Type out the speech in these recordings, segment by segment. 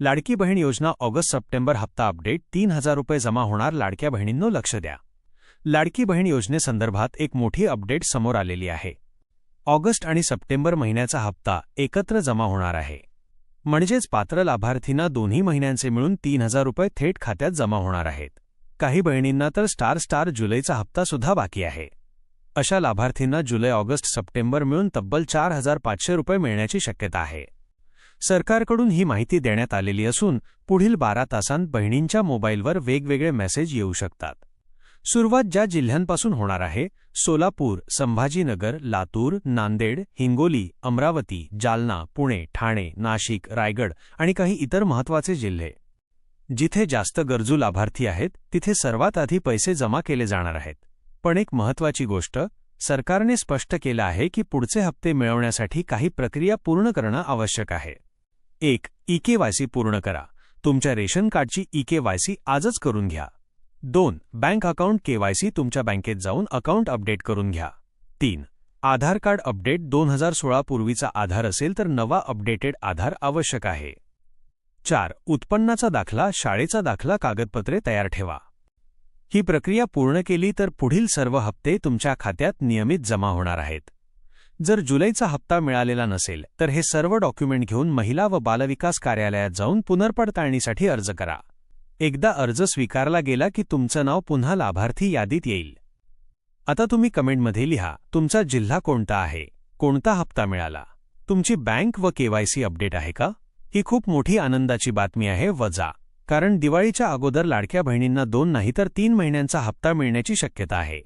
लाडकी बहीण योजना ऑगस्ट-सप्टेंबर हप्ता अपडेट 3,000 रुपये जमा होणार. लाडक्या बहिणींनो लक्ष द्या. लाडकी बहीण योजनेसंदर्भात एक मोठी अपडेट समोर आलेली आहे. ऑगस्ट आणि सप्टेंबर महिन्याचा हप्ता एकत्र जमा होणार आहे. म्हणजेच पात्र लाभार्थींना दोन्ही महिन्यांचे मिळून 3,000 रुपये थेट खात्यात जमा होणार आहेत. काही बहिणींना तर स्टार जुलैचा हप्ता सुद्धा बाकी आहे. अशा लाभार्थींना जुलै, ऑगस्ट, सप्टेंबर मिळून तब्बल 4,500 रुपये मिळण्याची शक्यता आहे. सरकारकडून ही माहिती देण्यात आलेली असून पुढील 12 तासांत बहिणींच्या मोबाईलवर वेगवेगळे मेसेज येऊ शकतात. सुरुवात ज्या जिल्ह्यांपासून होणार आहे: सोलापूर, संभाजीनगर, लातूर, नांदेड, हिंगोली, अमरावती, जालना, पुणे, ठाणे, नाशिक, रायगड आणि काही इतर महत्त्वाचे जिल्हे. जिथे जास्त गरजू लाभार्थी आहेत तिथे सर्वात आधी पैसे जमा केले जाणार आहेत. पण एक महत्त्वाची गोष्ट, सरकारने स्पष्ट केलं आहे की पुढचे हप्ते मिळवण्यासाठी काही प्रक्रिया पूर्ण करणं आवश्यक आहे. 1. ई-केवायसी पूर्ण करा. तुमच्या रेशन कार्डची ई-केवायसी आजच करून घ्या. 2. Bank account KYC. तुमच्या बँकेत जाऊन अकाउंट अपडेट करून घ्या. 3. आधार कार्ड अपडेट. 2016 पूर्वीचा आधार असेल तर नवा अपडेटेड आधार आवश्यक आहे. 4. उत्पन्नाचा दाखला, शाळेचा दाखला, कागदपत्रे तयार ठेवा. ही प्रक्रिया पूर्ण केली तर पुढील सर्व हप्ते तुमच्या खात्यात नियमित जमा होणार आहेत. जर जुलैचा हप्ता मिळालेला नसेल तर हे सर्व डॉक्युमेंट घेऊन महिला व बालविकास कार्यालयात जाऊन पुनर्पडताळणीसाठी अर्ज करा. एकदा अर्ज स्वीकारला गेला की तुमचं नाव पुन्हा लाभार्थी यादीत येईल. आता तुम्ही कमेंटमध्ये लिहा तुमचा जिल्हा कोणता आहे, कोणता हप्ता मिळाला, तुमची बँक व केवायसी अपडेट आहे का. ही खूप मोठी आनंदाची बातमी आहे कारण दिवाळीच्या अगोदर लाडक्या बहिणींना 2 नाही तर 3 महिन्यांचा हप्ता मिळण्याची शक्यता आहे.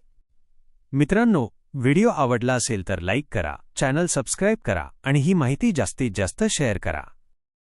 मित्रांनो, व्हिडिओ आवडला असेल तर लाईक करा, चॅनल सबस्क्राईब करा आणि ही माहिती जास्तीत जास्त शेअर करा.